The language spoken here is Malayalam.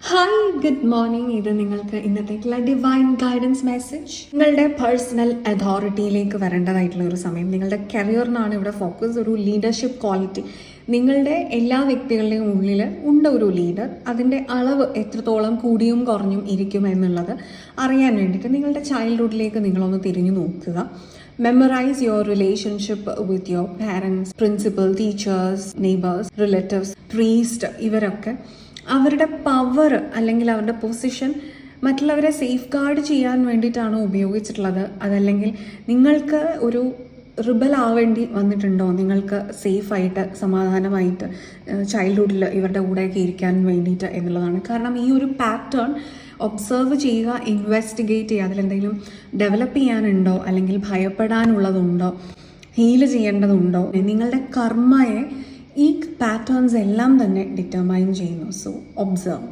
Hi, good morning. ഇത് നിങ്ങൾക്ക് ഇന്നത്തേക്കുള്ള ഡിവൈൻ ഗൈഡൻസ് മെസ്സേജ്. നിങ്ങളുടെ പേഴ്സണൽ അതോറിറ്റിയിലേക്ക് വരേണ്ടതായിട്ടുള്ള ഒരു സമയം. നിങ്ങളുടെ കരിയറിനാണ് ഇവിടെ ഫോക്കസ്. ഒരു ലീഡർഷിപ്പ് ക്വാളിറ്റി നിങ്ങളുടെ എല്ലാ വ്യക്തികളുടെയും ഉള്ളിൽ ഉണ്ട്. ഒരു ലീഡർ, അതിൻ്റെ അളവ് എത്രത്തോളം കൂടിയും കുറഞ്ഞും ഇരിക്കും എന്നുള്ളത് അറിയാൻ വേണ്ടിയിട്ട് നിങ്ങളുടെ ചൈൽഡ്ഹുഡിലേക്ക് നിങ്ങളൊന്ന് തിരിഞ്ഞു നോക്കുക. Memorise your relationship with your parents, principal, teachers, neighbours, relatives, priest. ഇവരൊക്കെ അവരുടെ പവർ അല്ലെങ്കിൽ അവരുടെ പൊസിഷൻ മറ്റുള്ളവരെ സേഫ് ഗാർഡ് ചെയ്യാൻ വേണ്ടിയിട്ടാണോ ഉപയോഗിച്ചിട്ടുള്ളത്? അതല്ലെങ്കിൽ നിങ്ങൾക്ക് ഒരു റിബൽ ആവേണ്ടി വന്നിട്ടുണ്ടോ? നിങ്ങൾക്ക് സേഫായിട്ട് സമാധാനമായിട്ട് ചൈൽഡ്ഹുഡിൽ ഇവരുടെ കൂടെയൊക്കെ ഇരിക്കാൻ വേണ്ടിയിട്ട് എന്നുള്ളതാണ്. കാരണം ഈ ഒരു പാറ്റേൺ ഒബ്സർവ് ചെയ്യുക, ഇൻവെസ്റ്റിഗേറ്റ് ചെയ്യുക. അതിലെന്തെങ്കിലും ഡെവലപ്പ് ചെയ്യാനുണ്ടോ, അല്ലെങ്കിൽ ഭയപ്പെടാനുള്ളതുണ്ടോ, ഹീല് ചെയ്യേണ്ടതുണ്ടോ? നിങ്ങളുടെ കർമ്മയെ ഈ പാറ്റേൺസ് എല്ലാം തന്നെ ഡിറ്റർമൈൻ ചെയ്യുന്നു. So observe.